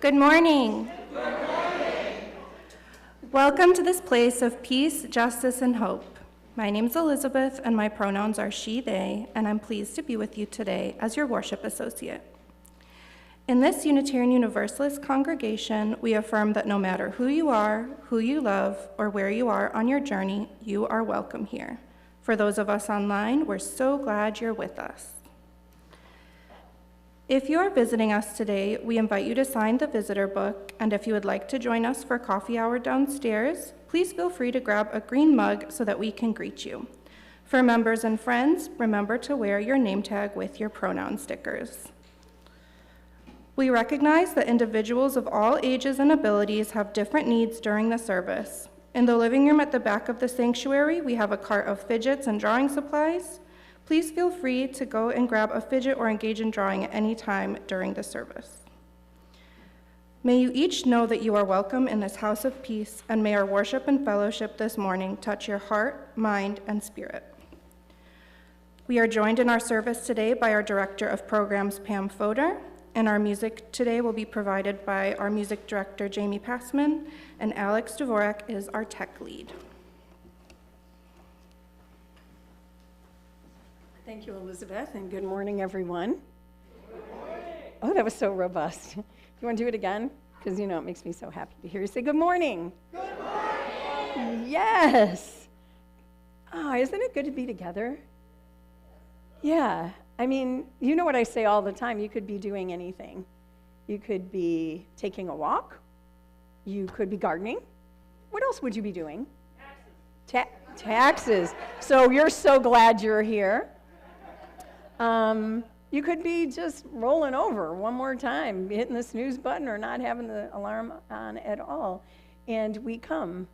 Good morning. Good morning. Welcome to this place of peace, justice, and hope. My name is Elizabeth, and my pronouns are she, they, and I'm pleased to be with you today as your worship associate. In this Unitarian Universalist congregation, we affirm that no matter who you are, who you love, or where you are on your journey, you are welcome here. For those of us online, we're so glad you're with us. If you are visiting us today, we invite you to sign the visitor book, and if you would like to join us for coffee hour downstairs, please feel free to grab a green mug so that we can greet you. For members and friends, remember to wear your name tag with your pronoun stickers. We recognize that individuals of all ages and abilities have different needs during the service. In the living room at the back of the sanctuary, we have a cart of fidgets and drawing supplies. Please feel free to go and grab a fidget or engage in drawing at any time during the service. May you each know that you are welcome in this house of peace, and may our worship and fellowship this morning touch your heart, mind, and spirit. We are joined in our service today by our Director of Programs, Pam Fodor, and our music today will be provided by our music director, Jamie Passman, and Alex Dvorak is our tech lead. Thank you, Elizabeth, and good morning, everyone. Good morning. Oh, that was so robust. You want to do it again? Because, you know, it makes me so happy to hear you say good morning. Good morning. Yes. Oh, isn't it good to be together? Yeah. I mean, you know what I say all the time. You could be doing anything. You could be taking a walk. You could be gardening. What else would you be doing? Taxes. So you're so glad you're here. You could be just rolling over one more time, hitting the snooze button or not having the alarm on at all. And we come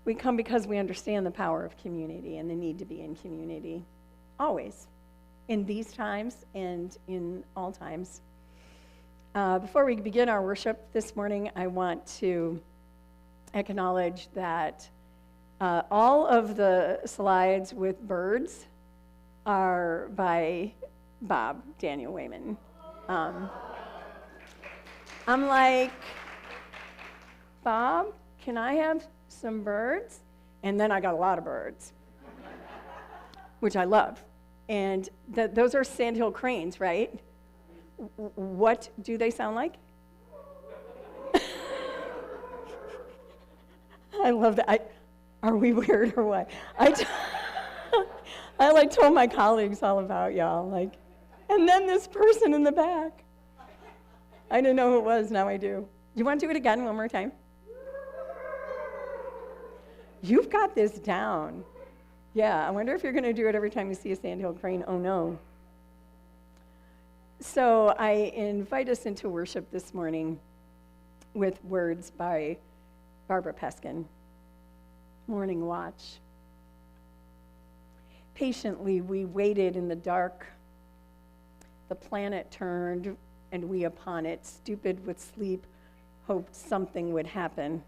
because we understand the power of community and the need to be in community, always, in these times and in all times. Before we begin our worship this morning, I want to acknowledge that all of the slides with birds are by Bob Daniel Wayman. I'm like, Bob, can I have some birds? And then I got a lot of birds, which I love. And those are sandhill cranes, right? What do they sound like? I love that. Are we weird or what? I told my colleagues all about y'all, and then this person in the back. I didn't know who it was, now I do. You want to do it again one more time? You've got this down. Yeah, I wonder if you're going to do it every time you see a sandhill crane. Oh, no. So I invite us into worship this morning with words by Barbara Peskin, Morning Watch. Patiently, we waited in the dark. The planet turned, and we upon it, stupid with sleep, hoped something would happen.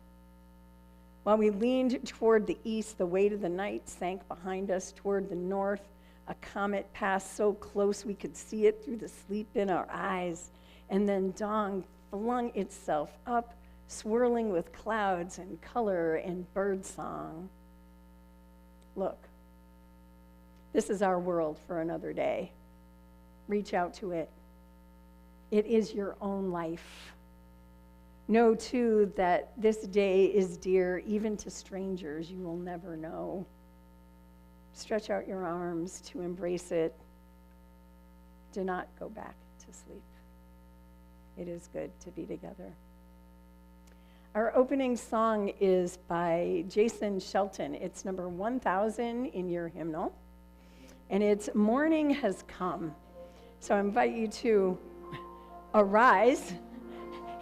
While we leaned toward the east, the weight of the night sank behind us. Toward the north, a comet passed so close we could see it through the sleep in our eyes. And then dawn flung itself up, swirling with clouds and color and birdsong. Look. This is our world for another day. Reach out to it. It is your own life. Know, too, that this day is dear even to strangers you will never know. Stretch out your arms to embrace it. Do not go back to sleep. It is good to be together. Our opening song is by Jason Shelton. It's number 1000 in your hymnal. And it's Morning Has Come. So I invite you to arise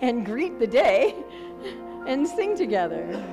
and greet the day and sing together.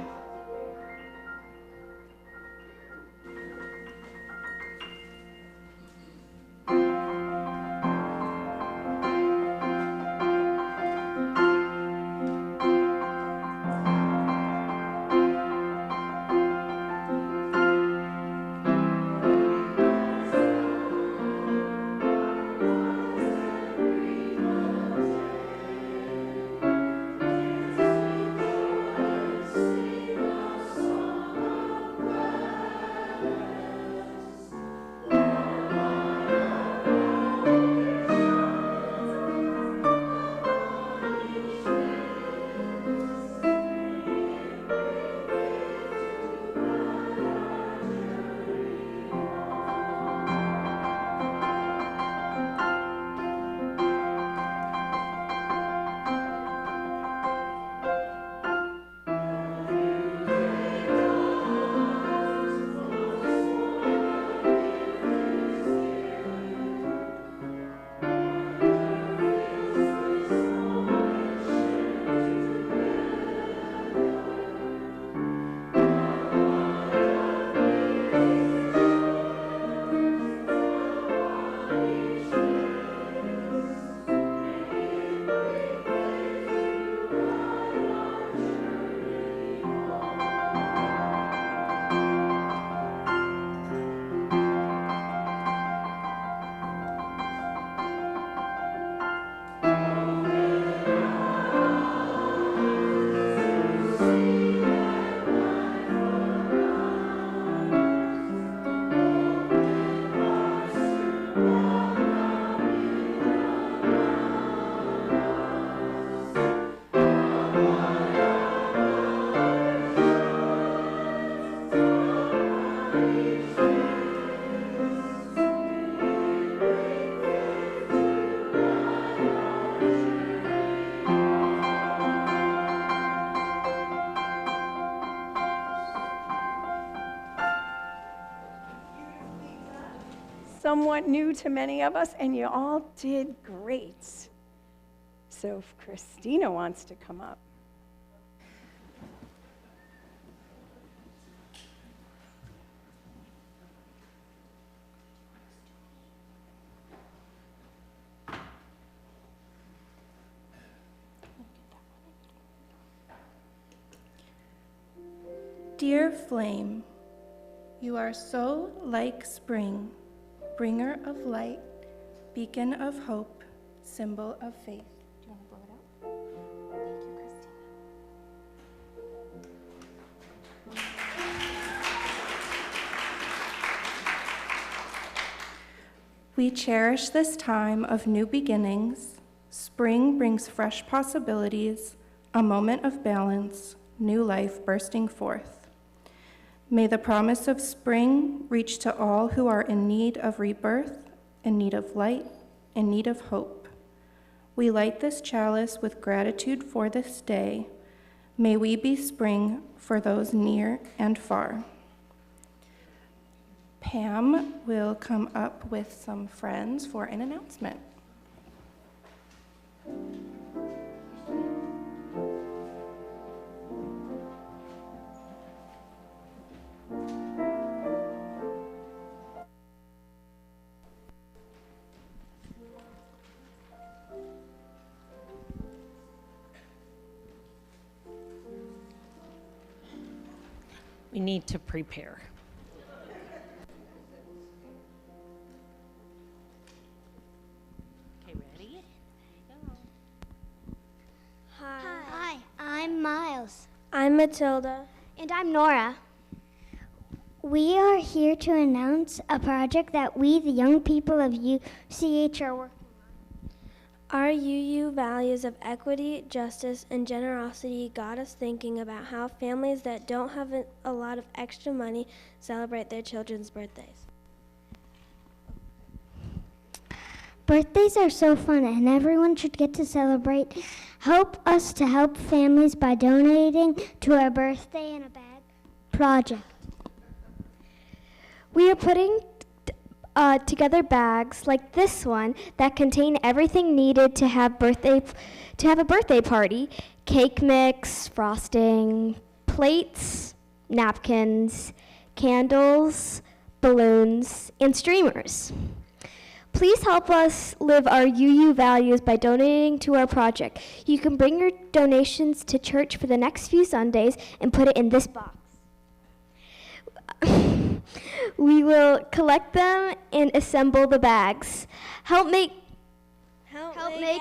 somewhat new to many of us, and you all did great. So if Christina wants to come up. Dear flame, you are so like spring, bringer of light, beacon of hope, symbol of faith. Do you want to blow it out? Thank you, Christina. We cherish this time of new beginnings. Spring brings fresh possibilities, a moment of balance, new life bursting forth. May the promise of spring reach to all who are in need of rebirth, in need of light, in need of hope. We light this chalice with gratitude for this day. May we be spring for those near and far. Pam will come up with some friends for an announcement. We need to prepare. Okay, ready? Go. Hi, I'm Miles. I'm Matilda. And I'm Nora. We are here to announce a project that we, the young people of UCH, are working on. Our UU values of equity, justice, and generosity got us thinking about how families that don't have a lot of extra money celebrate their children's birthdays. Birthdays are so fun and everyone should get to celebrate. Help us to help families by donating to our Birthday in a Bag project. We are putting together bags like this one that contain everything needed to have a birthday party: cake mix, frosting, plates, napkins, candles, balloons, and streamers. Please help us live our UU values by donating to our project. You can bring your donations to church for the next few Sundays and put it in this box. We will collect them and assemble the bags. Help make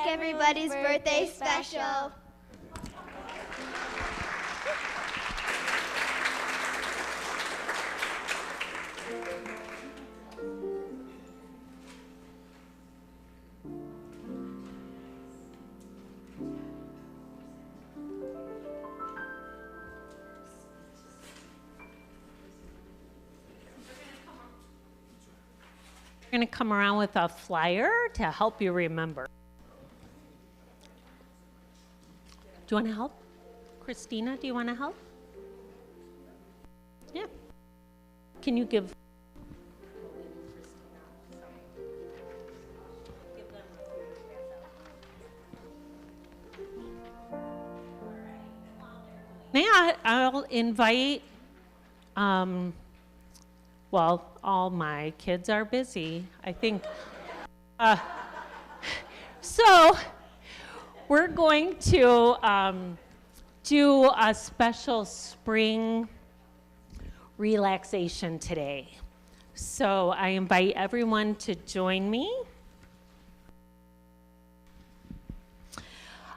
everybody's birthday special. We're going to come around with a flyer to help you remember. Do you want to help? Christina, do you want to help? Yeah. Can you give? Yeah, I'll invite, well, all my kids are busy, I think. So we're going to do a special spring relaxation today. So I invite everyone to join me.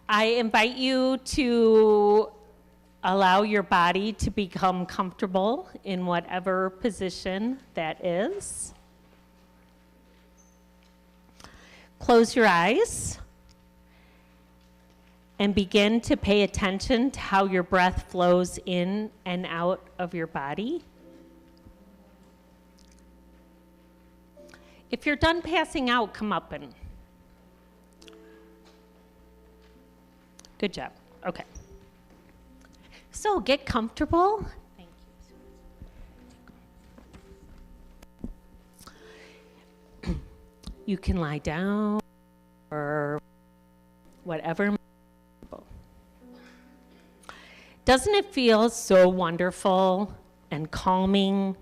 I invite you to allow your body to become comfortable in whatever position that is. Close your eyes and begin to pay attention to how your breath flows in and out of your body. If you're done passing out, come up and. Good job. Okay. So get comfortable. Thank you. You can lie down or whatever. Doesn't it feel so wonderful and calming?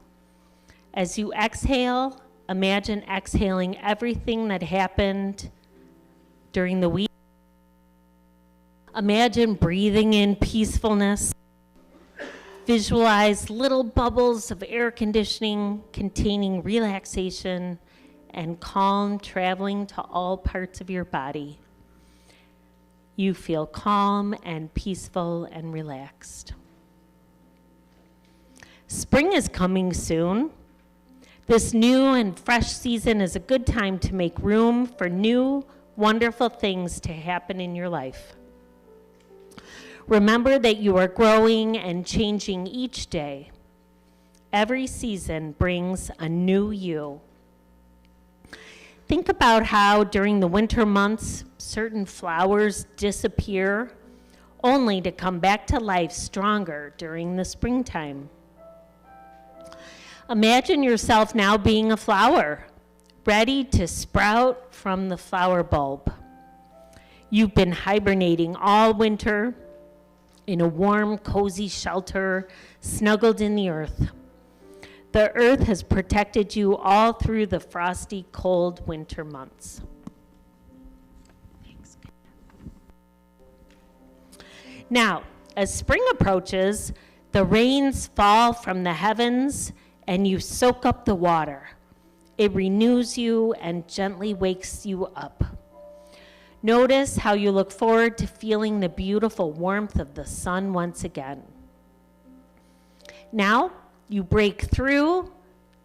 As you exhale, imagine exhaling everything that happened during the week. Imagine breathing in peacefulness. Visualize little bubbles of air conditioning containing relaxation and calm traveling to all parts of your body. You feel calm and peaceful and relaxed. Spring is coming soon. This new and fresh season is a good time to make room for new, wonderful things to happen in your life. Remember that you are growing and changing each day. Every season brings a new you. Think about how during the winter months, certain flowers disappear, only to come back to life stronger during the springtime. Imagine yourself now being a flower, ready to sprout from the flower bulb. You've been hibernating all winter in a warm, cozy shelter, snuggled in the earth. The earth has protected you all through the frosty, cold winter months. Now, as spring approaches, the rains fall from the heavens and you soak up the water. It renews you and gently wakes you up. Notice how you look forward to feeling the beautiful warmth of the sun once again. Now, you break through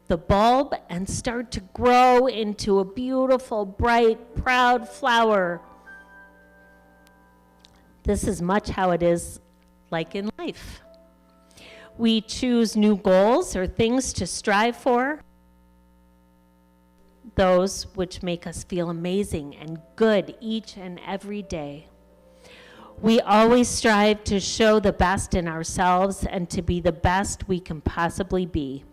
the bulb and start to grow into a beautiful, bright, proud flower. This is much how it is like in life. We choose new goals or things to strive for, those which make us feel amazing and good each and every day. We always strive to show the best in ourselves and to be the best we can possibly be.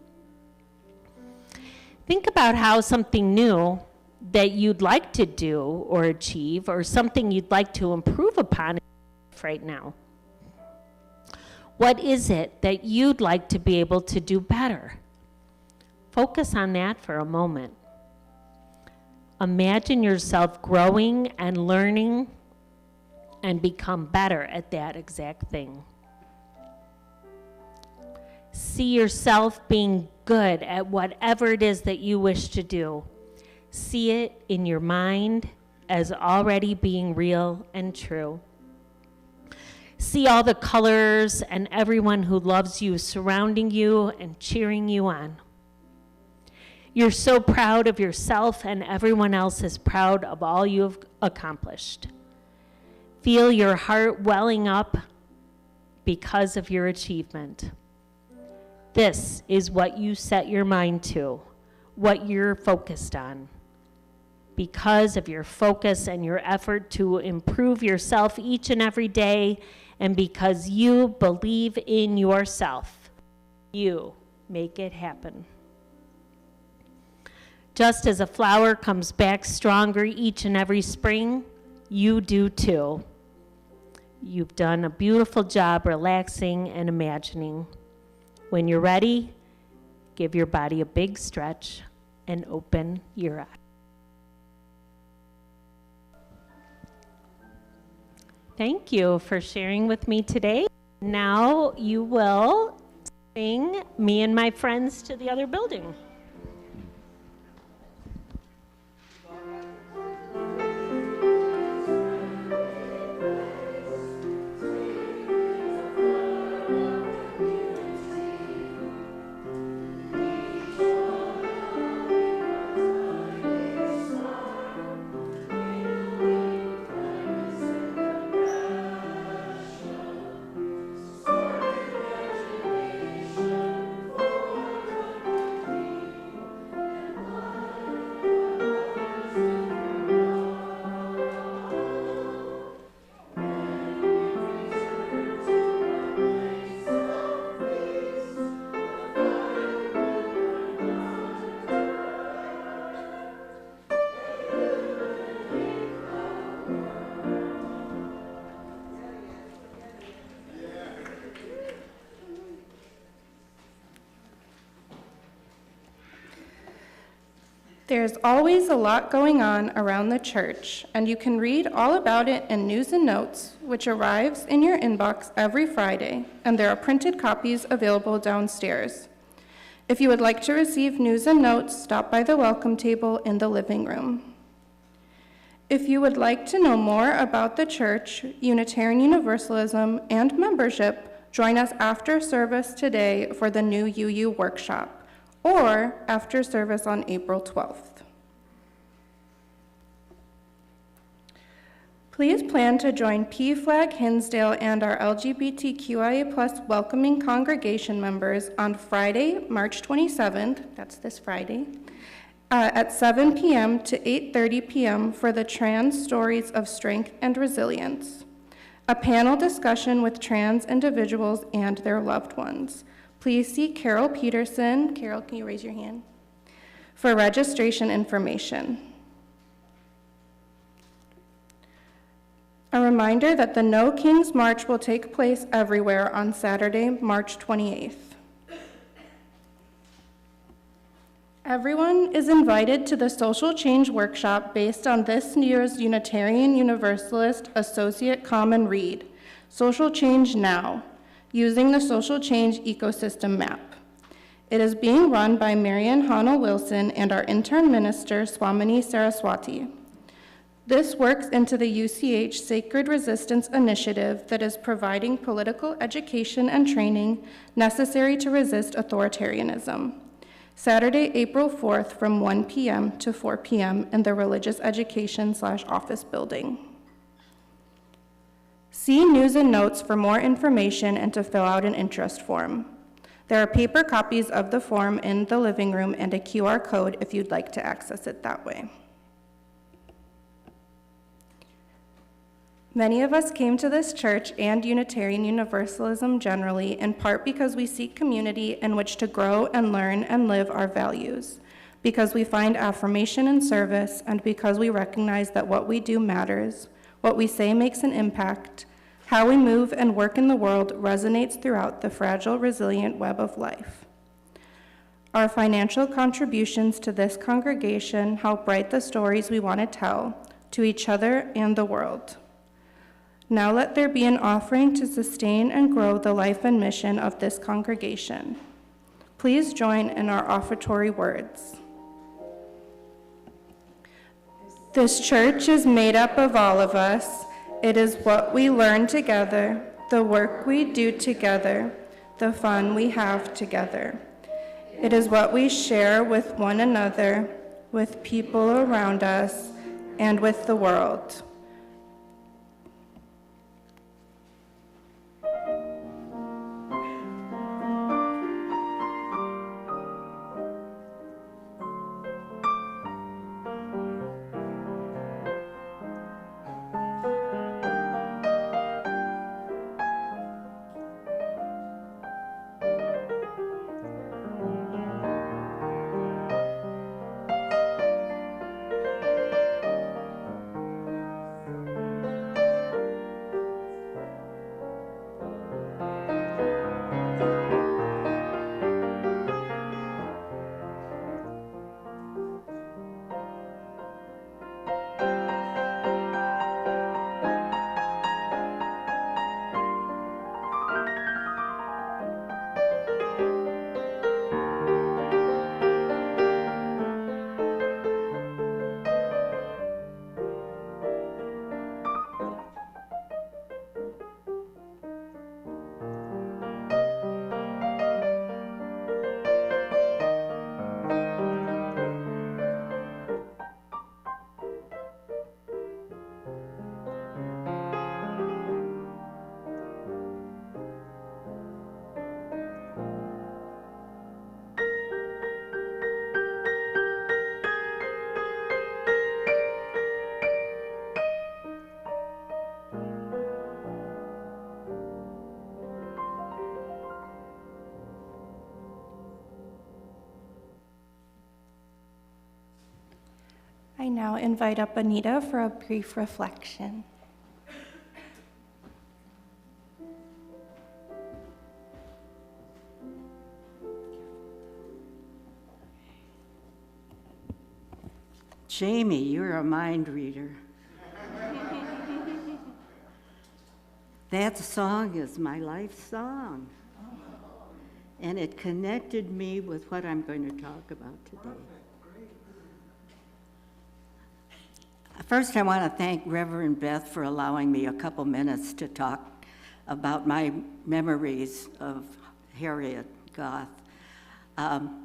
Think about how something new that you'd like to do or achieve, or something you'd like to improve upon right now. What is it that you'd like to be able to do better? Focus on that for a moment. Imagine yourself growing and learning and become better at that exact thing. See yourself being good at whatever it is that you wish to do. See it in your mind as already being real and true. See all the colors and everyone who loves you surrounding you and cheering you on. You're so proud of yourself, and everyone else is proud of all you've accomplished. Feel your heart welling up because of your achievement. This is what you set your mind to, what you're focused on. Because of your focus and your effort to improve yourself each and every day, and because you believe in yourself, you make it happen. Just as a flower comes back stronger each and every spring, you do too. You've done a beautiful job relaxing and imagining. When you're ready, give your body a big stretch and open your eyes. Thank you for sharing with me today. Now you will bring me and my friends to the other building. There's always a lot going on around the church, and you can read all about it in News and Notes, which arrives in your inbox every Friday, and there are printed copies available downstairs. If you would like to receive News and Notes, stop by the welcome table in the living room. If you would like to know more about the church, Unitarian Universalism, and membership, join us after service today for the new UU workshop, or after service on April 12th. Please plan to join PFLAG Hinsdale and our LGBTQIA+ welcoming congregation members on Friday, March 27th, that's this Friday, at 7 p.m. to 8:30 p.m. for the Trans Stories of Strength and Resilience, a panel discussion with trans individuals and their loved ones. Please see Carol Peterson. Carol, can you raise your hand? For registration information. A reminder that the No Kings March will take place everywhere on Saturday, March 28th. Everyone is invited to the Social Change Workshop based on this year's Unitarian Universalist Associate Common Read, Social Change Now, using the Social Change Ecosystem Map. It is being run by Marian Hannah Wilson and our intern minister, Swamini Saraswati. This works into the UCH Sacred Resistance Initiative that is providing political education and training necessary to resist authoritarianism. Saturday, April 4th from 1 p.m. to 4 p.m. in the Religious Education/Office building. See News and Notes for more information and to fill out an interest form. There are paper copies of the form in the living room and a QR code if you'd like to access it that way. Many of us came to this church and Unitarian Universalism generally in part because we seek community in which to grow and learn and live our values, because we find affirmation in service, and because we recognize that what we do matters, what we say makes an impact, how we move and work in the world resonates throughout the fragile, resilient web of life. Our financial contributions to this congregation help write the stories we want to tell to each other and the world. Now let there be an offering to sustain and grow the life and mission of this congregation. Please join in our offertory words. This church is made up of all of us. It is what we learn together, the work we do together, the fun we have together. It is what we share with one another, with people around us, and with the world. I now invite up Anita for a brief reflection. Jamie, you're a mind reader. That song is my life song. And it connected me with what I'm going to talk about today. First, I want to thank Reverend Beth for allowing me a couple minutes to talk about my memories of Harriet Goth.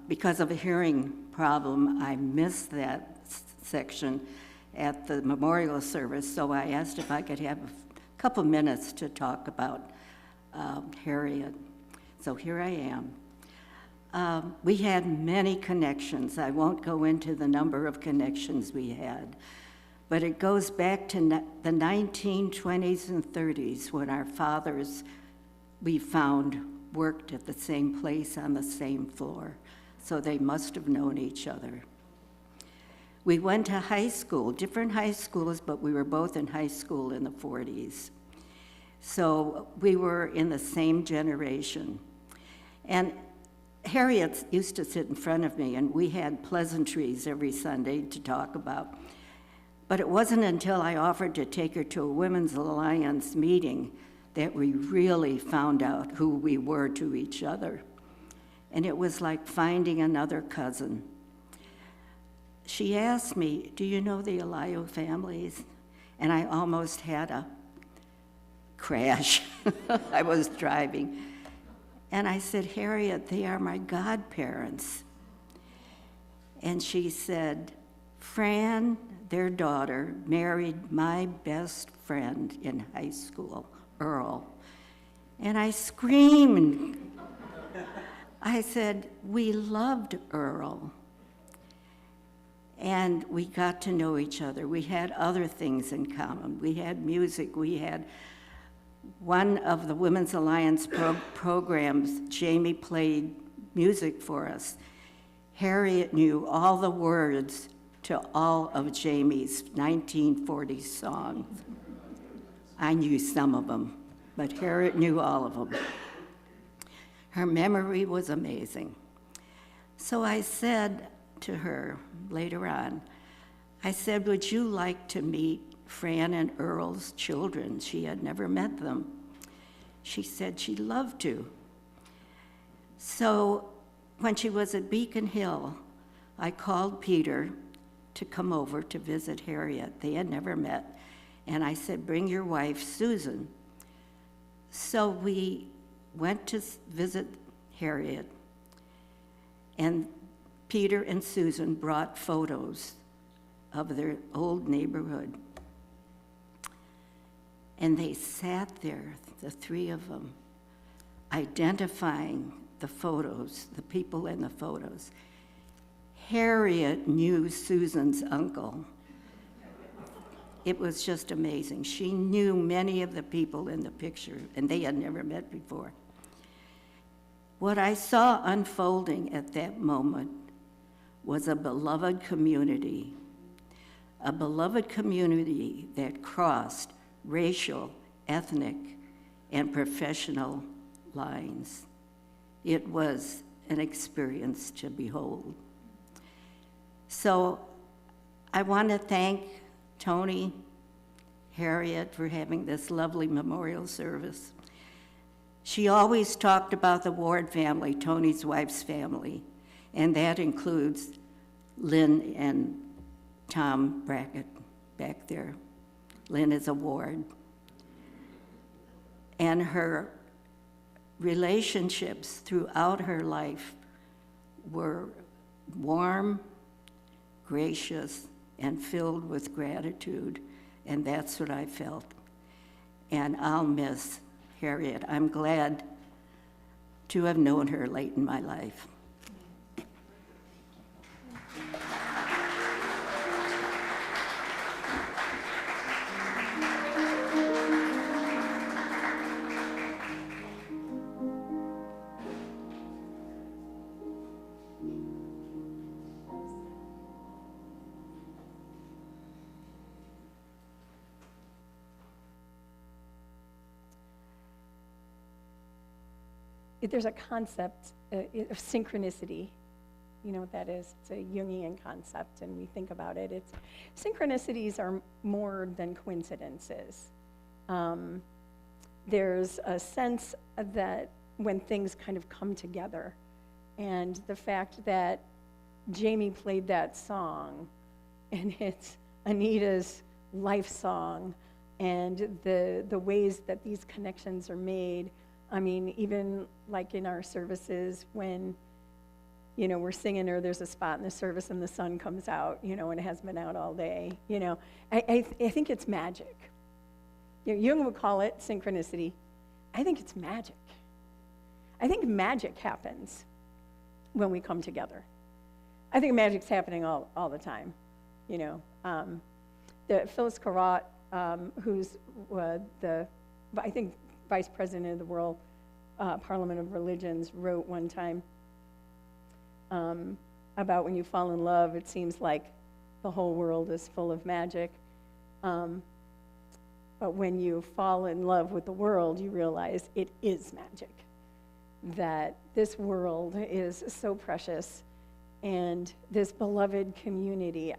Because of a hearing problem, I missed that section at the memorial service, so I asked if I could have a couple minutes to talk about Harriet. So here I am. We had many connections. I won't go into the number of connections we had, but it goes back to the 1920s and 30s when our fathers, we found, worked at the same place on the same floor, so they must have known each other. We went to high school, different high schools, but we were both in high school in the 40s. So we were in the same generation. And Harriet used to sit in front of me, and we had pleasantries every Sunday to talk about. But it wasn't until I offered to take her to a Women's Alliance meeting that we really found out who we were to each other. And it was like finding another cousin. She asked me, "Do you know the Alayo families?" And I almost had a crash. I was driving. And I said, "Harriet, they are my godparents." And she said, "Fran, their daughter, married my best friend in high school, Earl." And I screamed. I said, "We loved Earl." And we got to know each other. We had other things in common. We had music. We had one of the Women's Alliance programs. Jamie played music for us. Harriet knew all the words to all of Jamie's 1940s songs. I knew some of them, but Harriet knew all of them. Her memory was amazing. So I said to her later on, I said, "Would you like to meet Fran and Earl's children?" She had never met them. She said she'd love to. So when she was at Beacon Hill, I called Peter to come over to visit Harriet. They had never met. And I said, "Bring your wife, Susan." So we went to visit Harriet, and Peter and Susan brought photos of their old neighborhood. And they sat there, the three of them, identifying the photos, the people in the photos. Harriet knew Susan's uncle. It was just amazing. She knew many of the people in the picture, and they had never met before. What I saw unfolding at that moment was a beloved community that crossed racial, ethnic, and professional lines. It was an experience to behold. So I want to thank Tony, Harriet, for having this lovely memorial service. She always talked about the Ward family, Tony's wife's family, and that includes Lynn and Tom Brackett back there. Lynn is a Ward. And her relationships throughout her life were warm, gracious, and filled with gratitude, and that's what I felt. And I'll miss Harriet. I'm glad to have known her late in my life. There's a concept of synchronicity You know what that is? It's a Jungian concept, and we think about it. It's synchronicities are more than coincidences. There's a sense that when things kind of come together, and the fact that Jamie played that song, and it's Anita's life song, and the ways that these connections are made. I mean, even like in our services when, you know, we're singing or there's a spot in the service and the sun comes out, you know, and it has been out all day, you know. I think it's magic. You know, Jung would call it synchronicity. I think it's magic. I think magic happens when we come together. I think magic's happening all the time, you know. Phyllis Carrot, who's I think, Vice President of the World Parliament of Religions, wrote one time about when you fall in love, it seems like the whole world is full of magic. But when you fall in love with the world, you realize it is magic. That this world is so precious, and this beloved community.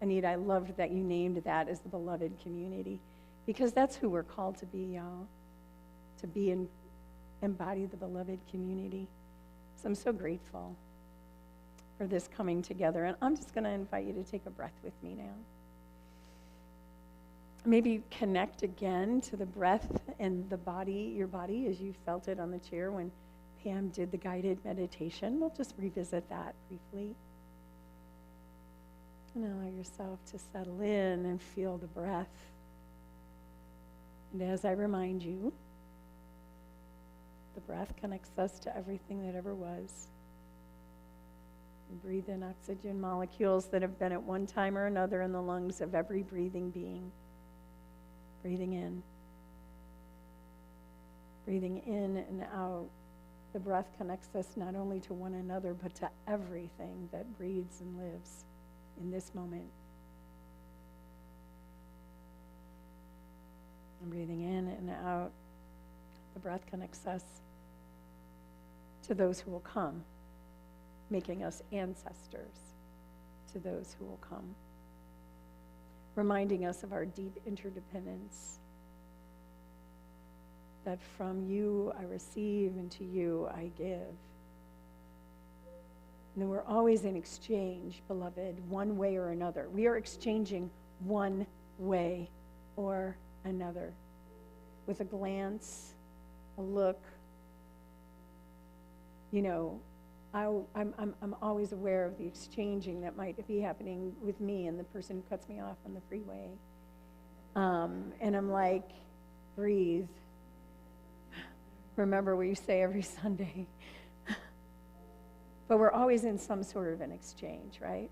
Anita, I loved that you named that as the beloved community, because that's who we're called to be, y'all. To be and embody the beloved community. So I'm so grateful for this coming together. And I'm just going to invite you to take a breath with me now. Maybe connect again to the breath and the body, your body, as you felt it on the chair when Pam did the guided meditation. We'll just revisit that briefly. And allow yourself to settle in and feel the breath. And as I remind you, the breath connects us to everything that ever was. We breathe in oxygen molecules that have been at one time or another in the lungs of every breathing being. Breathing in. Breathing in and out. The breath connects us not only to one another, but to everything that breathes and lives in this moment. And breathing in and out. The breath connects us to those who will come, making us ancestors to those who will come, reminding us of our deep interdependence, that from you I receive and to you I give. And then we're always in exchange, beloved, one way or another. We are exchanging one way or another, with a glance, a look. You know, I'm always aware of the exchanging that might be happening with me and the person who cuts me off on the freeway. And I'm like, breathe. Remember what you say every Sunday. But we're always in some sort of an exchange, right?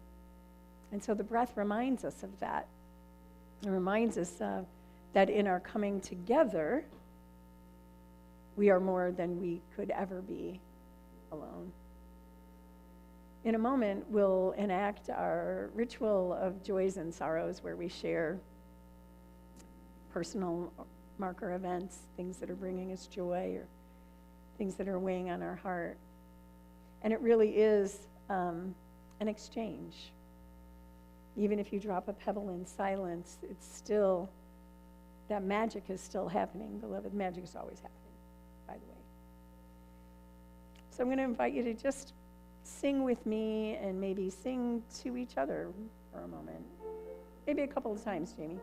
And so the breath reminds us of that. It reminds us that in our coming together, we are more than we could ever be alone. In a moment, we'll enact our ritual of joys and sorrows, where we share personal marker events, things that are bringing us joy or things that are weighing on our heart. And it really is an exchange. Even if you drop a pebble in silence, it's still, that magic is still happening. Beloved, magic is always happening, by the way. So I'm going to invite you to just sing with me and maybe sing to each other for a moment. Maybe a couple of times, Jamie.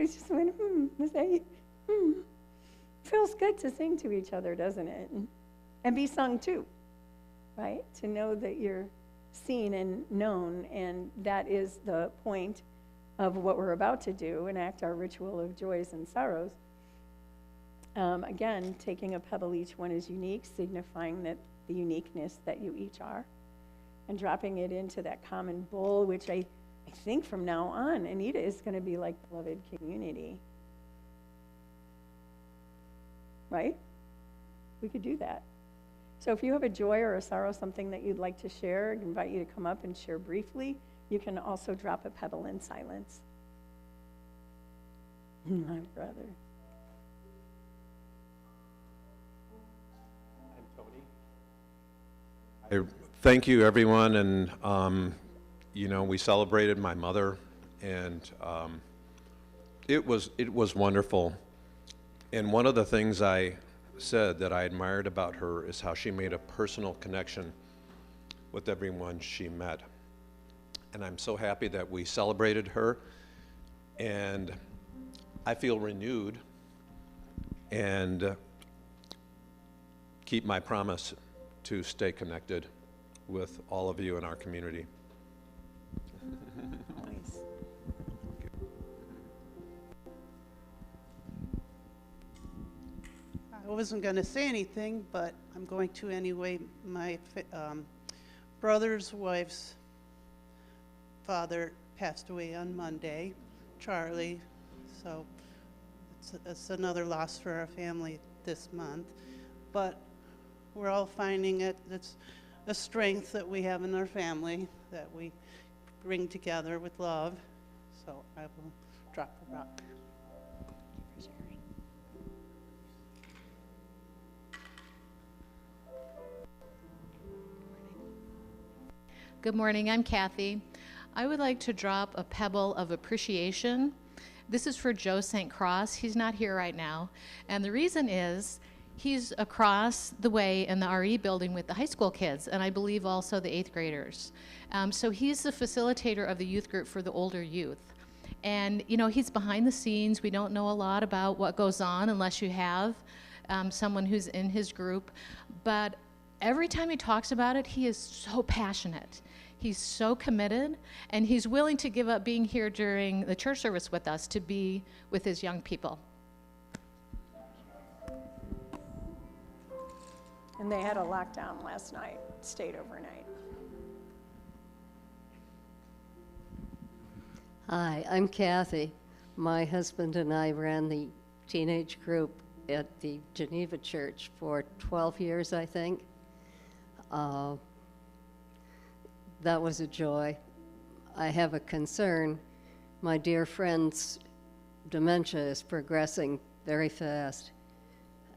We just went, was that you? Feels good to sing to each other, doesn't it? And be sung too, right? To know that you're seen and known, and that is the point of what we're about to do, enact our ritual of joys and sorrows. Again, taking a pebble, each one is unique, signifying that the uniqueness that you each are, and dropping it into that common bowl, which I think from now on, Anita is going to be like beloved community. Right? We could do that. So if you have a joy or a sorrow, something that you'd like to share, I invite you to come up and share briefly. You can also drop a pebble in silence. My brother. I thank you, everyone, and we celebrated my mother, and it was wonderful. And one of the things I said that I admired about her is how she made a personal connection with everyone she met. And I'm so happy that we celebrated her, and I feel renewed and keep my promise to stay connected with all of you in our community. Nice. I wasn't going to say anything, but I'm going to anyway. My brother's wife's father passed away on Monday, Charlie, so it's another loss for our family this month. But we're all finding it's a strength that we have in our family that we bring together with love. So I will drop the rock. Good morning, I'm Kathy. I would like to drop a pebble of appreciation. This is for Joe St. Cross. He's not here right now. And the reason is he's across the way in the RE building with the high school kids, and I believe also the 8th graders. So he's the facilitator of the youth group for the older youth. And he's behind the scenes. We don't know a lot about what goes on unless you have someone who's in his group. But every time he talks about it, he is so passionate. He's so committed, and he's willing to give up being here during the church service with us to be with his young people. And they had a lockdown last night, stayed overnight. Hi, I'm Kathy. My husband and I ran the teenage group at the Geneva Church for 12 years, I think. That was a joy. I have a concern. My dear friend's dementia is progressing very fast.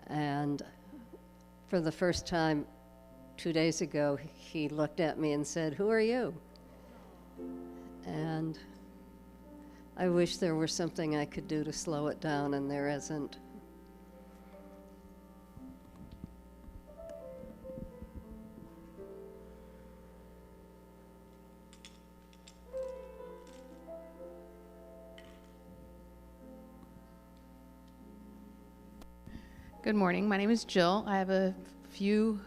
And for the first time 2 days ago, he looked at me and said, "Who are you?" And I wish there were something I could do to slow it down, and there isn't. Good morning. My name is Jill. I have a few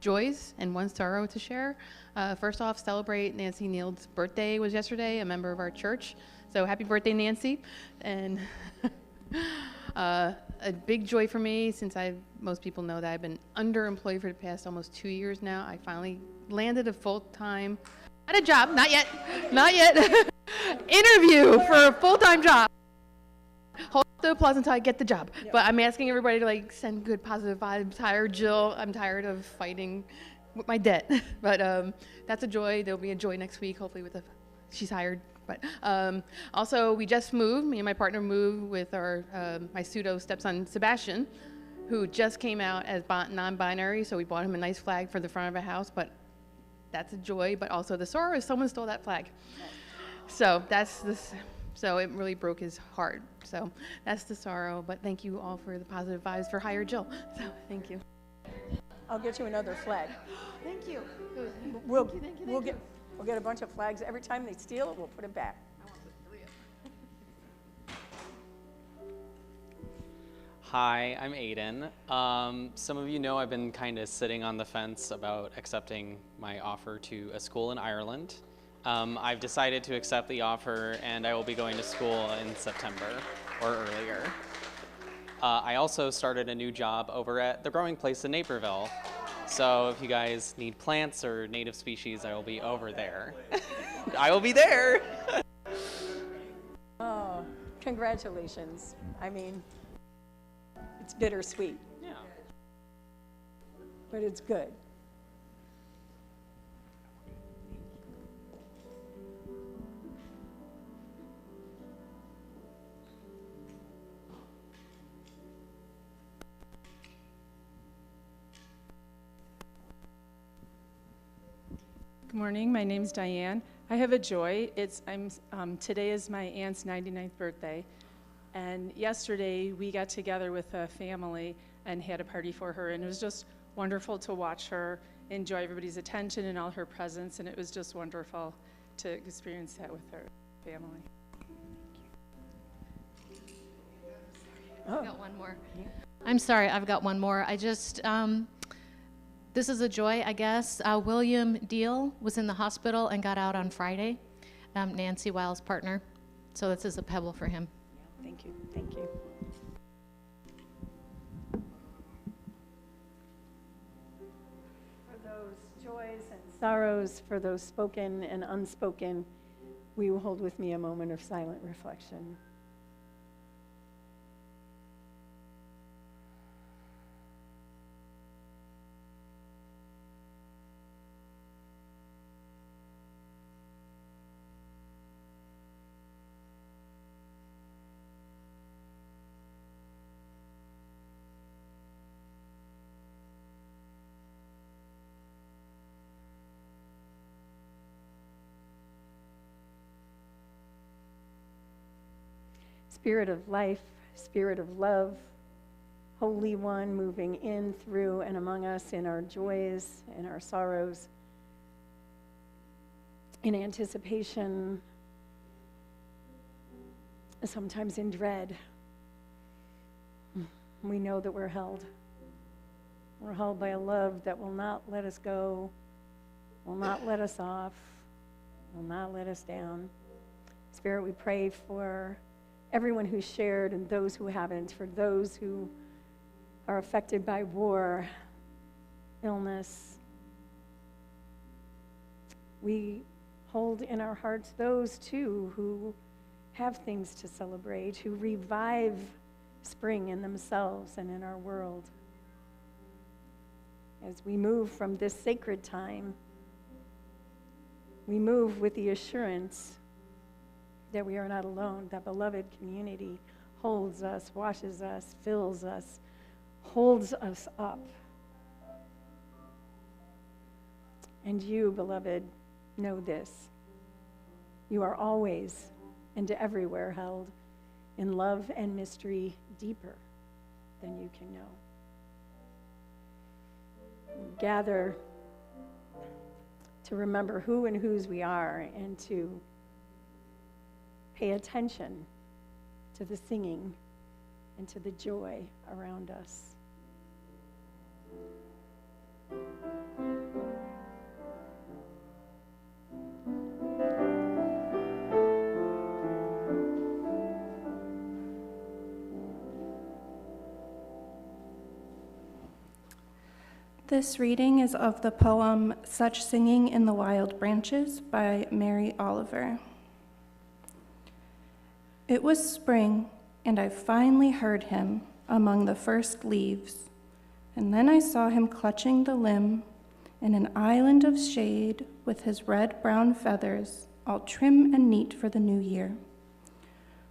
joys and one sorrow to share. First off, celebrate Nancy Neald's birthday was yesterday, a member of our church. So happy birthday, Nancy. And a big joy for me, since most people know that I've been underemployed for the past almost 2 years now. I finally landed a full-time, not a job, not yet, interview for a full-time job. Hold the applause until I get the job. Yep. But I'm asking everybody to send good positive vibes. I'm tired, Jill. I'm tired of fighting with my debt. But that's a joy. There'll be a joy next week, hopefully she's hired. But also, we just moved. Me and my partner moved with my pseudo stepson, Sebastian, who just came out as non-binary. So we bought him a nice flag for the front of our house. But that's a joy. But also the sorrow is someone stole that flag. So so it really broke his heart. So that's the sorrow. But thank you all for the positive vibes for Hire Jill. So thank you. I'll get you another flag. Thank you. We'll get a bunch of flags. Every time they steal it, we'll put it back. Hi, I'm Aiden. Some of you know I've been kind of sitting on the fence about accepting my offer to a school in Ireland. I've decided to accept the offer, and I will be going to school in September or earlier. I also started a new job over at the Growing Place in Naperville. So if you guys need plants or native species, I will be over there. I will be there. Oh, congratulations. I mean, it's bittersweet. Yeah. But it's good. Good morning. My name's Diane. I have a joy. Today is my aunt's 99th birthday, and yesterday we got together with a family and had a party for her, and it was just wonderful to watch her enjoy everybody's attention and all her presents, and it was just wonderful to experience that with her family. I've got one more. I'm sorry, I've got one more. This is a joy, I guess. William Deal was in the hospital and got out on Friday. Nancy Wiles' partner. So this is a pebble for him. Thank you. Thank you. For those joys and sorrows, for those spoken and unspoken, we will hold with me a moment of silent reflection. Spirit of life, Spirit of love, Holy One moving in, through, and among us in our joys and our sorrows, in anticipation, sometimes in dread. We know that we're held. We're held by a love that will not let us go, will not let us off, will not let us down. Spirit, we pray for everyone who's shared and those who haven't, for those who are affected by war, illness. We hold in our hearts those, too, who have things to celebrate, who revive spring in themselves and in our world. As we move from this sacred time, we move with the assurance that we are not alone, that beloved community holds us, washes us, fills us, holds us up. And you, beloved, know this. You are always and everywhere held in love and mystery deeper than you can know. We gather to remember who and whose we are and to pay attention to the singing and to the joy around us. This reading is of the poem Such Singing in the Wild Branches by Mary Oliver. It was spring, and I finally heard him among the first leaves, and then I saw him clutching the limb in an island of shade with his red-brown feathers all trim and neat for the new year.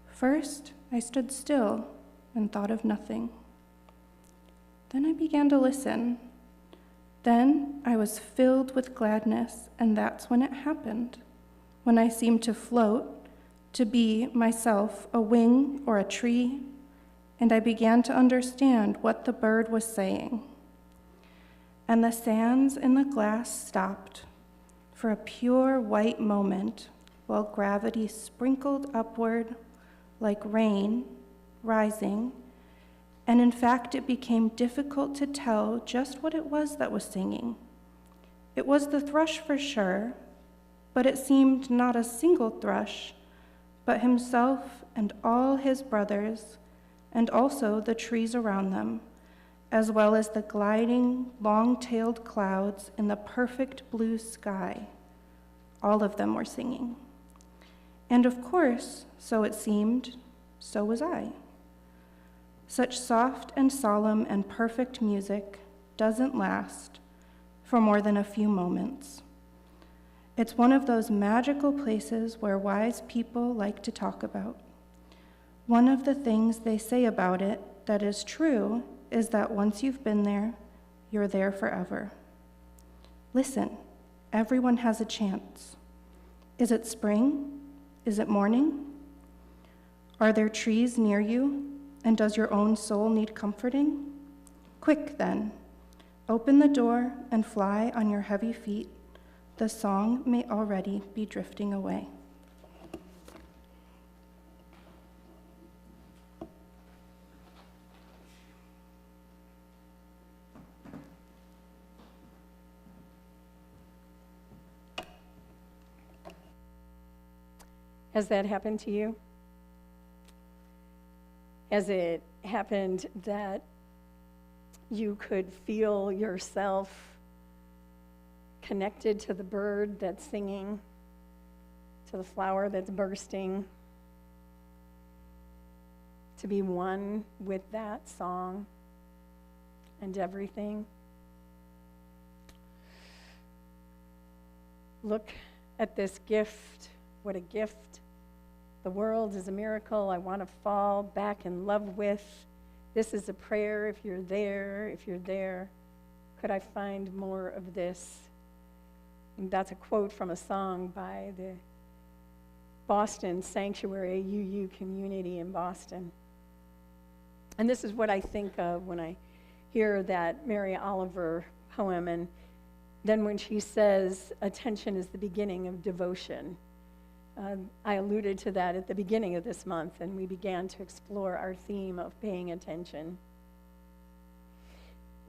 First, I stood still and thought of nothing. Then I began to listen. Then I was filled with gladness, and that's when it happened, when I seemed to float, to be myself a wing or a tree, and I began to understand what the bird was saying. And the sands in the glass stopped for a pure white moment while gravity sprinkled upward like rain rising, and in fact it became difficult to tell just what it was that was singing. It was the thrush for sure, but it seemed not a single thrush, but himself and all his brothers, and also the trees around them, as well as the gliding, long-tailed clouds in the perfect blue sky. All of them were singing. And of course, so it seemed, so was I. Such soft and solemn and perfect music doesn't last for more than a few moments. It's one of those magical places where wise people like to talk about. One of the things they say about it that is true is that once you've been there, you're there forever. Listen, everyone has a chance. Is it spring? Is it morning? Are there trees near you? And does your own soul need comforting? Quick then, open the door and fly on your heavy feet. The song may already be drifting away. Has that happened to you? Has it happened that you could feel yourself connected to the bird that's singing, to the flower that's bursting, to be one with that song and everything? Look at this gift. What a gift. The world is a miracle I want to fall back in love with. This is a prayer if you're there. Could I find more of this? And that's a quote from a song by the Boston Sanctuary UU community in Boston. And this is what I think of when I hear that Mary Oliver poem, and then when she says, attention is the beginning of devotion. I alluded to that at the beginning of this month, and we began to explore our theme of paying attention.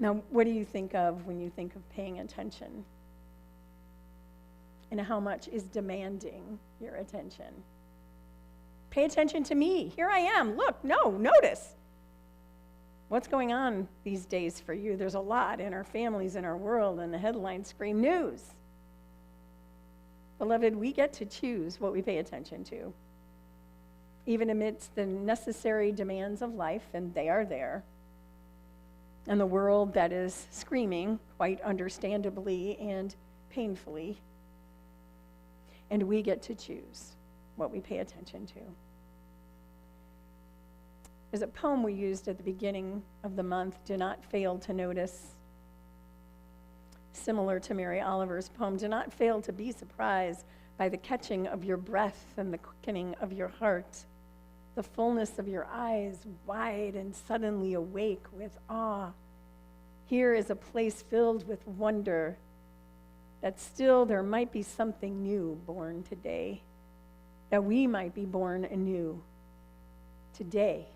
Now, what do you think of when you think of paying attention? And how much is demanding your attention? Pay attention to me. Here I am. Look, no, notice. What's going on these days for you? There's a lot in our families, in our world, and the headlines scream news. Beloved, we get to choose what we pay attention to, even amidst the necessary demands of life, and they are there, and the world that is screaming, quite understandably and painfully, and we get to choose what we pay attention to. There's a poem we used at the beginning of the month, Do Not Fail to Notice. Similar to Mary Oliver's poem, do not fail to be surprised by the catching of your breath and the quickening of your heart, the fullness of your eyes wide and suddenly awake with awe. Here is a place filled with wonder, that still there might be something new born today, that we might be born anew today.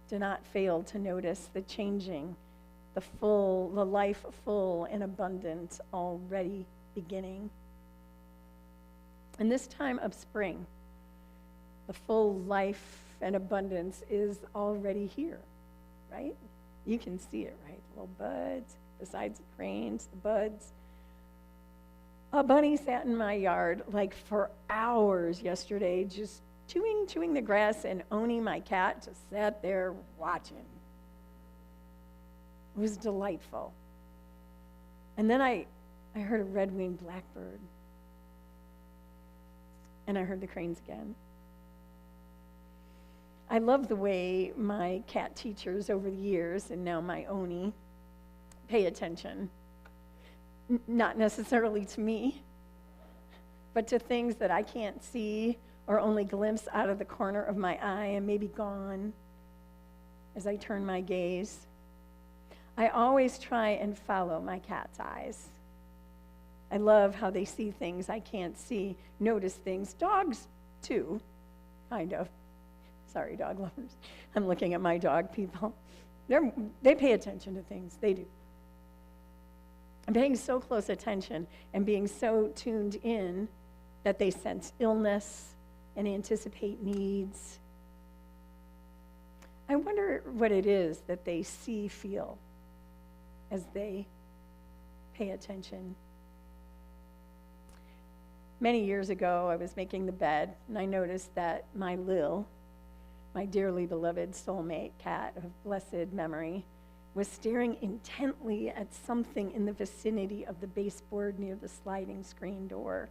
Do not fail to notice the changing, the life full and abundant already beginning. In this time of spring, the full life and abundance is already here, right? You can see it, right? The little buds, besides the cranes, the buds. A bunny sat in my yard like for hours yesterday, just chewing the grass, and Oni, my cat, just sat there watching. It was delightful. And then I heard a red-winged blackbird. And I heard the cranes again. I love the way my cat teachers over the years, and now my Oni, pay attention. Not necessarily to me, but to things that I can't see or only glimpse out of the corner of my eye and may be gone as I turn my gaze. I always try and follow my cat's eyes. I love how they see things I can't see, notice things. Dogs, too, kind of. Sorry, dog lovers. I'm looking at my dog, people. They pay attention to things. They do. And paying so close attention and being so tuned in that they sense illness and anticipate needs. I wonder what it is that they see, feel as they pay attention. Many years ago, I was making the bed, and I noticed that my Lil, my dearly beloved soulmate cat of blessed memory, was staring intently at something in the vicinity of the baseboard near the sliding screen door.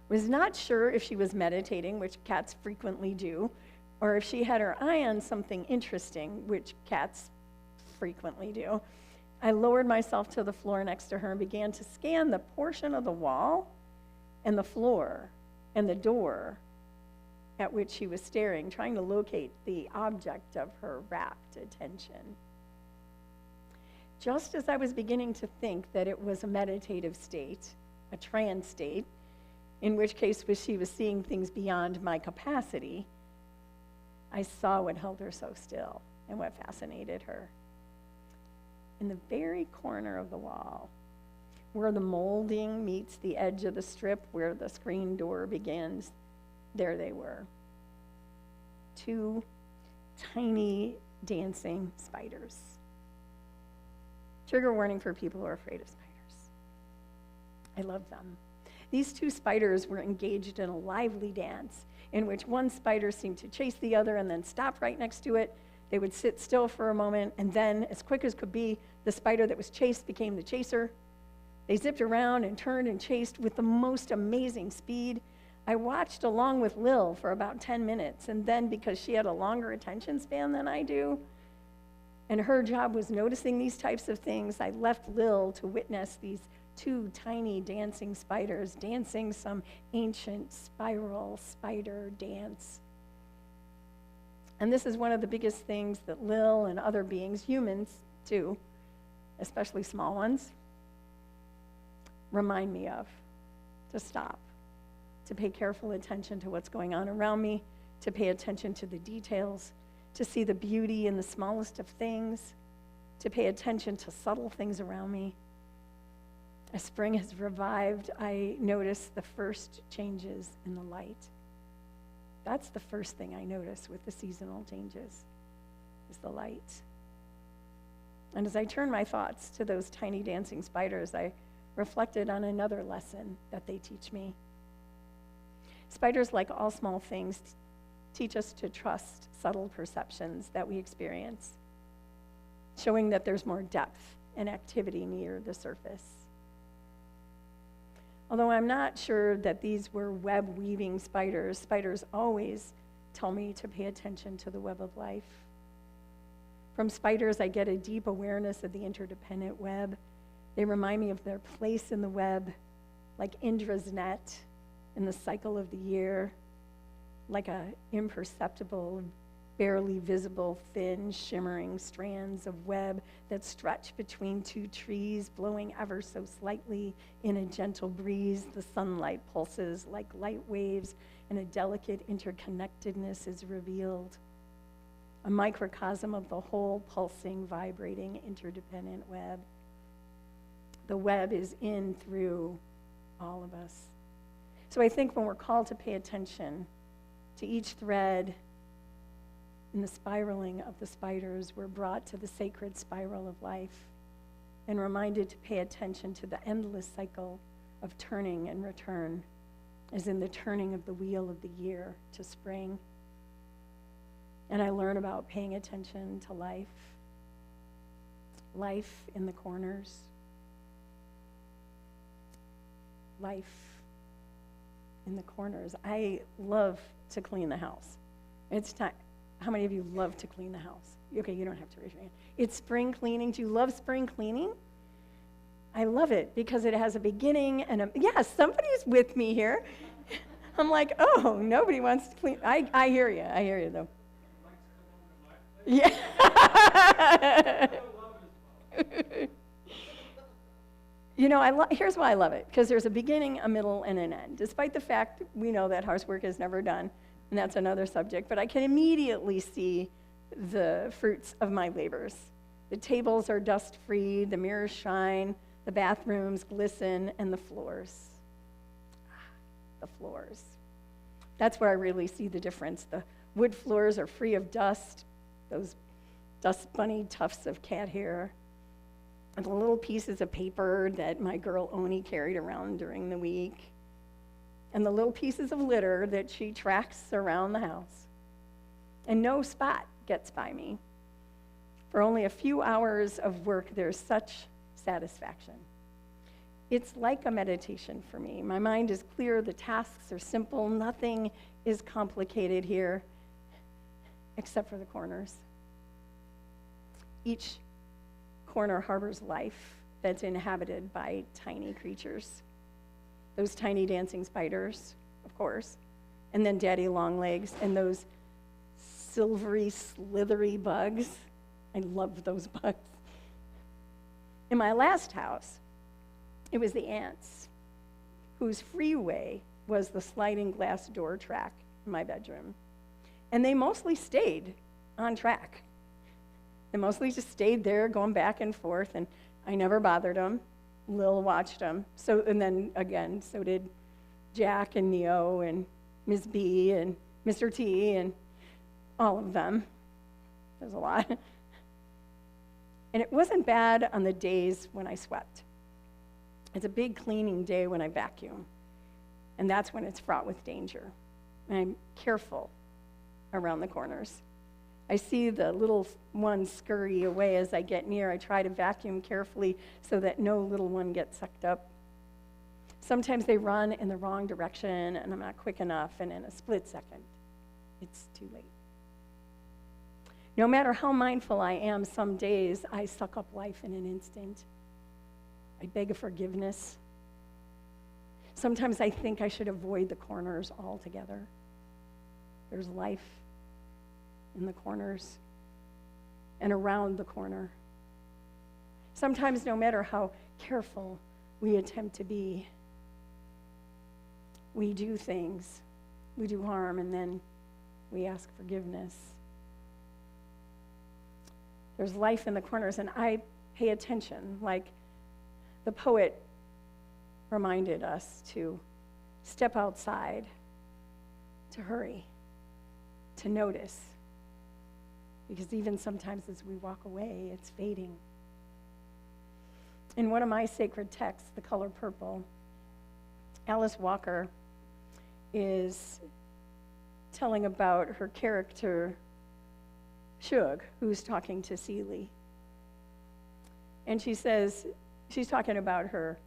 Was not sure if she was meditating, which cats frequently do, or if she had her eye on something interesting, which cats frequently do. I lowered myself to the floor next to her and began to scan the portion of the wall and the floor and the door at which she was staring, trying to locate the object of her rapt attention. Just as I was beginning to think that it was a meditative state, a trance state, in which case she was seeing things beyond my capacity, I saw what held her so still and what fascinated her. In the very corner of the wall, where the molding meets the edge of the strip where the screen door begins, there they were. 2 tiny dancing spiders. Trigger warning for people who are afraid of spiders. I love them. These 2 spiders were engaged in a lively dance in which one spider seemed to chase the other and then stop right next to it. They would sit still for a moment, and then, as quick as could be, the spider that was chased became the chaser. They zipped around and turned and chased with the most amazing speed. I watched along with Lil for about 10 minutes, and then, because she had a longer attention span than I do, and her job was noticing these types of things, I left Lil to witness these 2 tiny dancing spiders dancing some ancient spiral spider dance. And this is one of the biggest things that Lil and other beings, humans too, especially small ones, remind me of, to stop, to pay careful attention to what's going on around me, to pay attention to the details, to see the beauty in the smallest of things, to pay attention to subtle things around me. As spring has revived, I notice the first changes in the light. That's the first thing I notice with the seasonal changes, is the light. And as I turn my thoughts to those tiny dancing spiders, I reflected on another lesson that they teach me. Spiders, like all small things, teach us to trust subtle perceptions that we experience, showing that there's more depth and activity near the surface. Although I'm not sure that these were web-weaving spiders, spiders always tell me to pay attention to the web of life. From spiders, I get a deep awareness of the interdependent web. They remind me of their place in the web, like Indra's net in the cycle of the year, like a imperceptible, barely visible, thin, shimmering strands of web that stretch between 2 trees, blowing ever so slightly in a gentle breeze. The sunlight pulses like light waves, and a delicate interconnectedness is revealed. A microcosm of the whole pulsing, vibrating, interdependent web. The web is in through all of us. So I think when we're called to pay attention to each thread in the spiraling of the spiders, we're brought to the sacred spiral of life and reminded to pay attention to the endless cycle of turning and return, as in the turning of the wheel of the year to spring. And I learn about paying attention to life in the corners, life in the corners. I love to clean the house. It's time. How many of you love to clean the house? Okay, you don't have to raise your hand. It's spring cleaning. Do you love spring cleaning? I love it because it has a beginning and a, yes, somebody's with me here. I'm like, oh, nobody wants to clean. I hear you though. Yeah. You know, here's why I love it, because there's a beginning, a middle, and an end. Despite the fact we know that housework is never done, and that's another subject, but I can immediately see the fruits of my labors. The tables are dust-free, the mirrors shine, the bathrooms glisten, and the floors. The floors. That's where I really see the difference. The wood floors are free of dust, those dust bunny tufts of cat hair, and the little pieces of paper that my girl Oni carried around during the week, and the little pieces of litter that she tracks around the house. And no spot gets by me. For only a few hours of work, there's such satisfaction. It's like a meditation for me. My mind is clear, the tasks are simple, nothing is complicated here, except for the corners. Each corner harbors life that's inhabited by tiny creatures. Those tiny dancing spiders, of course, and then daddy longlegs, and those silvery, slithery bugs. I love those bugs. In my last house, it was the ants, whose freeway was the sliding glass door track in my bedroom. And they mostly stayed on track. They mostly just stayed there, going back and forth, and I never bothered them. Lil watched them. And then again, so did Jack and Neo and Ms. B and Mr. T and all of them. There's a lot. And it wasn't bad on the days when I swept. It's a big cleaning day when I vacuum, and that's when it's fraught with danger. And I'm careful around the corners. I see the little ones scurry away as I get near. I try to vacuum carefully so that no little one gets sucked up. Sometimes they run in the wrong direction, and I'm not quick enough, and in a split second, it's too late. No matter how mindful I am, some days I suck up life in an instant. I beg forgiveness. Sometimes I think I should avoid the corners altogether. There's life in the corners and around the corner. Sometimes, no matter how careful we attempt to be, we do things, we do harm, and then we ask forgiveness. There's life in the corners, and I pay attention, like the poet reminded us to step outside, to hurry, to notice. Because even sometimes as we walk away, it's fading. In one of my sacred texts, The Color Purple, Alice Walker is telling about her character, Shug, who's talking to Seeley. And she says, she's talking about her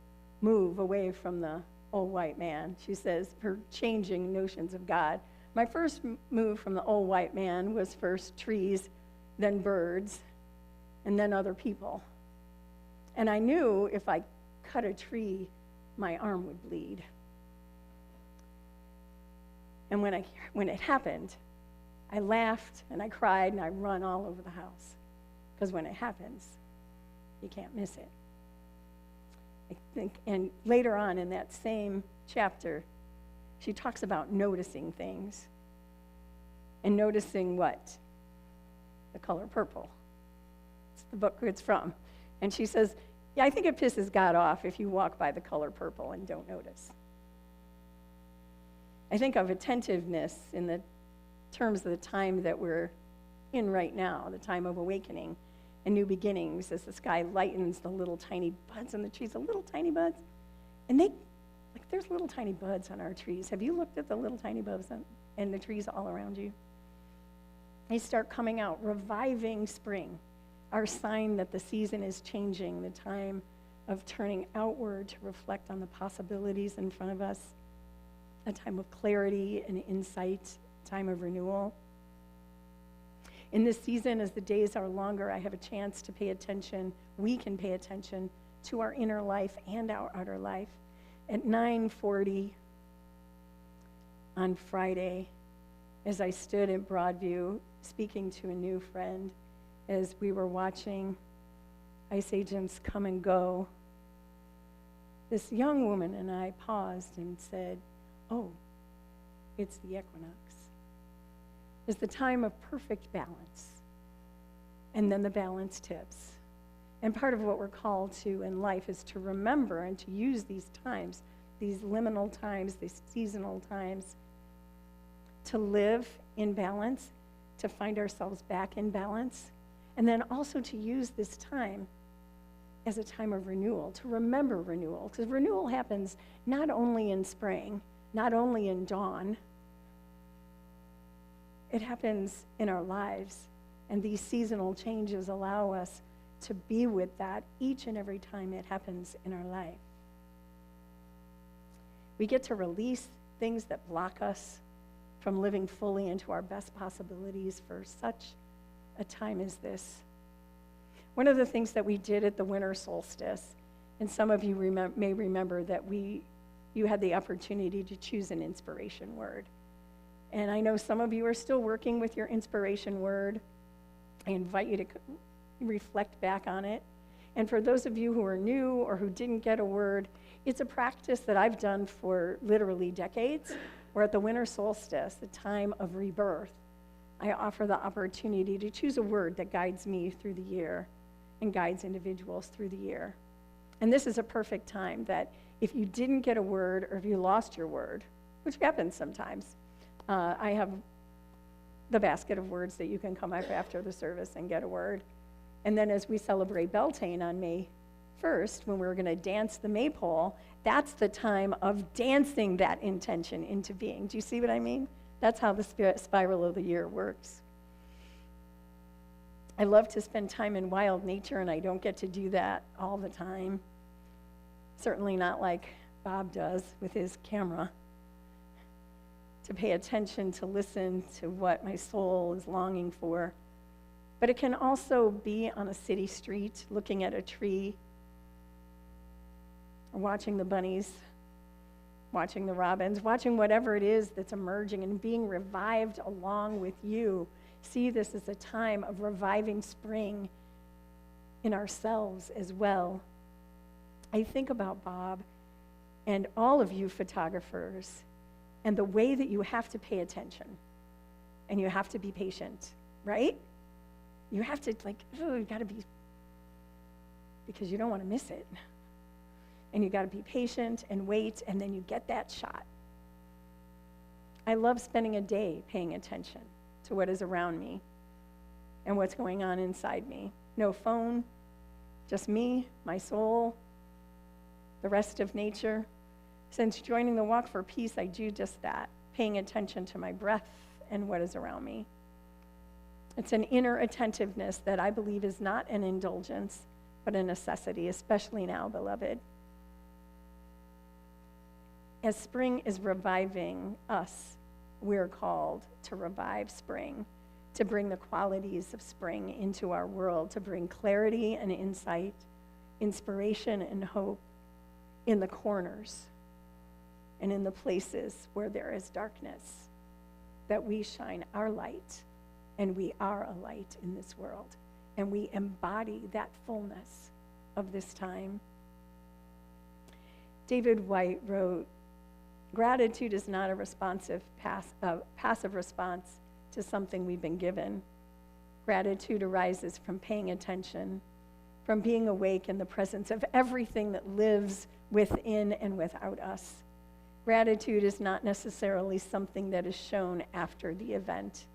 move away from the old white man. She says, her changing notions of God. My first move from the old white man was first trees, then birds, and then other people. And I knew if I cut a tree, my arm would bleed. And when it happened, I laughed and I cried and I run all over the house. Because when it happens, you can't miss it. I think, and later on in that same chapter, she talks about noticing things. And noticing what? The color purple. It's the book it's from. And she says, yeah, I think it pisses God off if you walk by the color purple and don't notice. I think of attentiveness in the terms of the time that we're in right now, the time of awakening and new beginnings, as the sky lightens the little tiny buds on the trees, the little tiny buds. And there's little tiny buds on our trees. Have you looked at the little tiny buds and the trees all around you? They start coming out, reviving spring, our sign that the season is changing, the time of turning outward to reflect on the possibilities in front of us, a time of clarity and insight, time of renewal. In this season, as the days are longer, I have a chance to pay attention, we can pay attention to our inner life and our outer life. At 9:40 on Friday, as I stood in Broadview speaking to a new friend, as we were watching ice agents come and go, this young woman and I paused and said, oh, it's the equinox. It's the time of perfect balance and then the balance tips. And part of what we're called to in life is to remember and to use these times, these liminal times, these seasonal times, to live in balance, to find ourselves back in balance, and then also to use this time as a time of renewal, to remember renewal, because renewal happens not only in spring, not only in dawn, it happens in our lives, and these seasonal changes allow us to be with that each and every time it happens in our life. We get to release things that block us from living fully into our best possibilities for such a time as this. One of the things that we did at the winter solstice, and some of you may remember that you had the opportunity to choose an inspiration word. And I know some of you are still working with your inspiration word. I invite you to reflect back on it. And for those of you who are new or who didn't get a word, it's a practice that I've done for literally decades, where at the winter solstice, the time of rebirth, I offer the opportunity to choose a word that guides me through the year and guides individuals through the year. And this is a perfect time that if you didn't get a word or if you lost your word, which happens sometimes, I have the basket of words that you can come up after the service and get a word. And then as we celebrate Beltane on May 1st, when we're going to dance the maypole, that's the time of dancing that intention into being. Do you see what I mean? That's how the spiral of the year works. I love to spend time in wild nature, and I don't get to do that all the time. Certainly not like Bob does with his camera. To pay attention, to listen to what my soul is longing for. But it can also be on a city street, looking at a tree, or watching the bunnies, watching the robins, watching whatever it is that's emerging and being revived along with you. See this as a time of reviving spring in ourselves as well. I think about Bob and all of you photographers and the way that you have to pay attention and you have to be patient, right? You have to you gotta be, because you don't want to miss it. And you gotta be patient and wait, and then you get that shot. I love spending a day paying attention to what is around me and what's going on inside me. No phone, just me, my soul, the rest of nature. Since joining the Walk for Peace, I do just that, paying attention to my breath and what is around me. It's an inner attentiveness that I believe is not an indulgence, but a necessity, especially now, beloved. As spring is reviving us, we're called to revive spring, to bring the qualities of spring into our world, to bring clarity and insight, inspiration and hope in the corners and in the places where there is darkness, that we shine our light, and we are a light in this world, and we embody that fullness of this time. David White wrote, "Gratitude is not a passive response to something we've been given. Gratitude arises from paying attention, from being awake in the presence of everything that lives within and without us. Gratitude is not necessarily something that is shown after the event.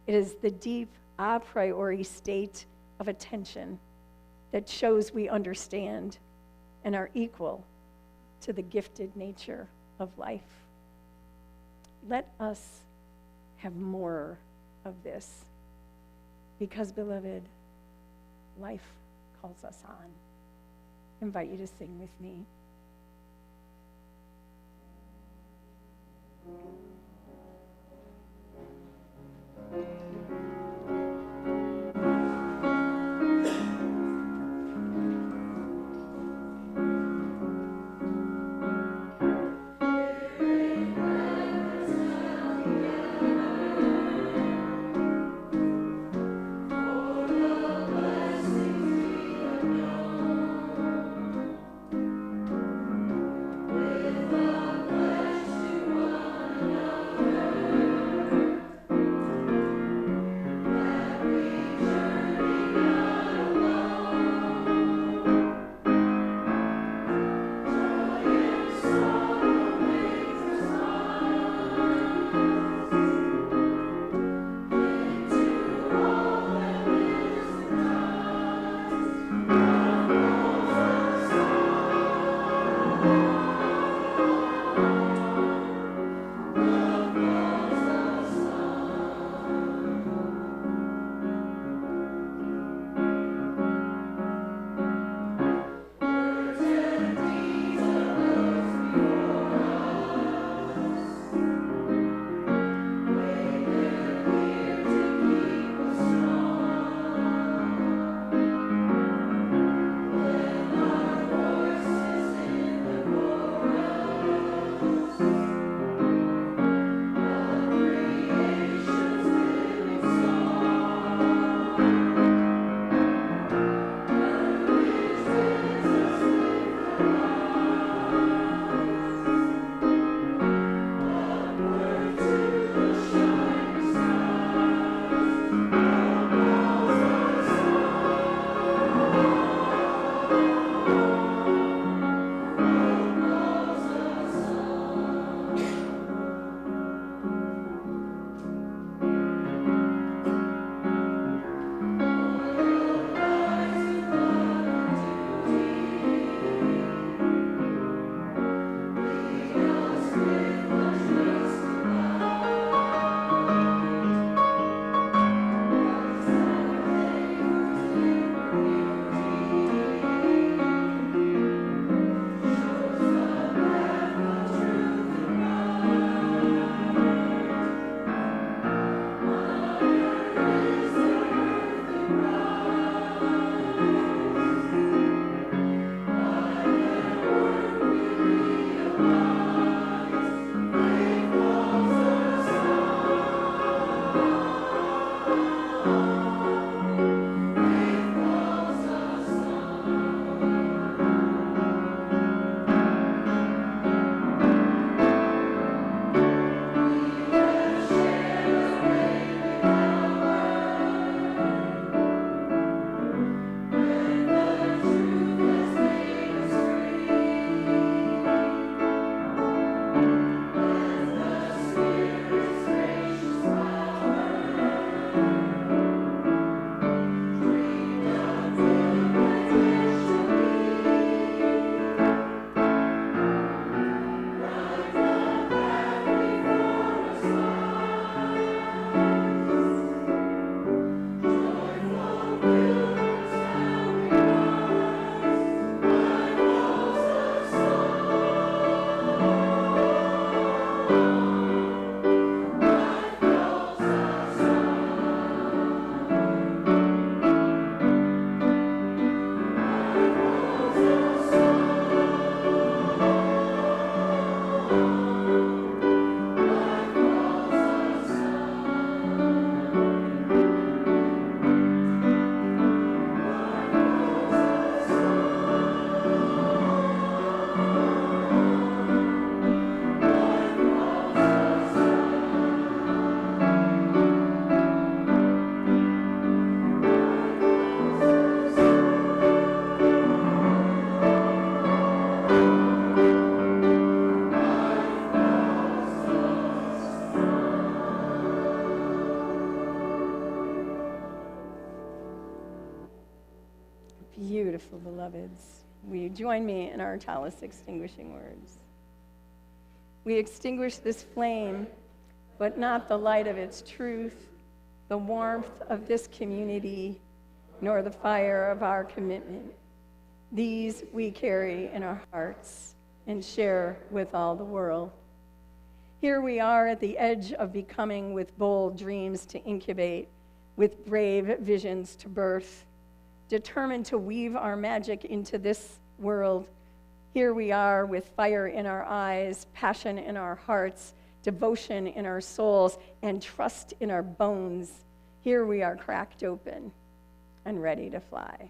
It is the deep, a priori state of attention that shows we understand and are equal to the gifted nature of life." Let us have more of this, because, beloved, life calls us on. I invite you to sing with me. Beautiful, beloveds. Will you join me in our chalice extinguishing words? We extinguish this flame, but not the light of its truth, the warmth of this community, nor the fire of our commitment. These we carry in our hearts and share with all the world. Here we are at the edge of becoming, with bold dreams to incubate, with brave visions to birth, determined to weave our magic into this world. Here we are with fire in our eyes, passion in our hearts, devotion in our souls, and trust in our bones. Here we are cracked open and ready to fly.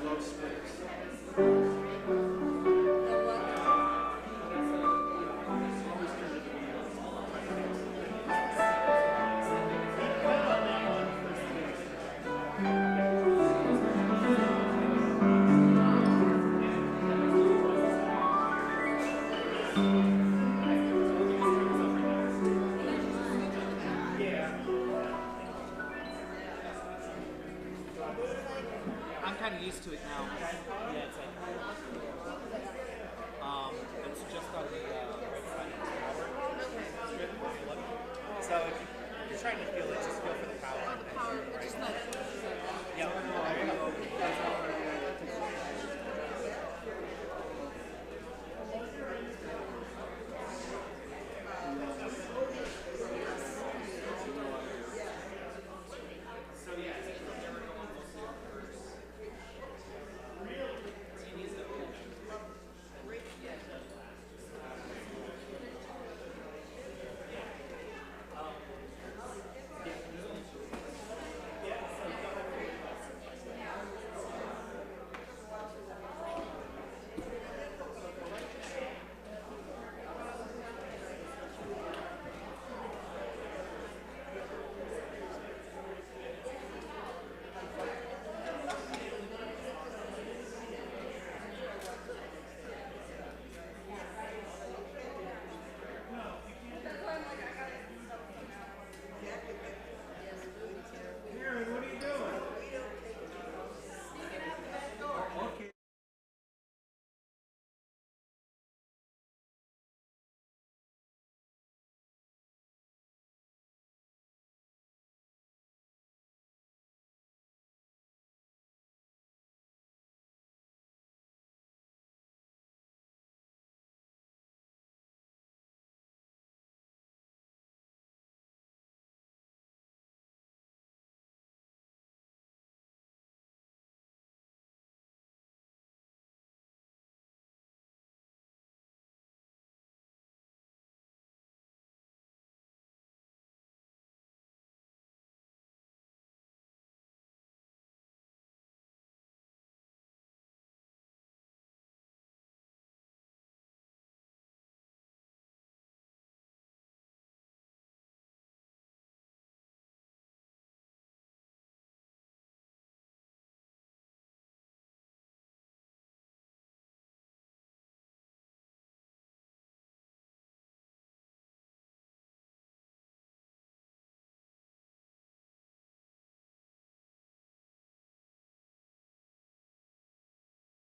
Love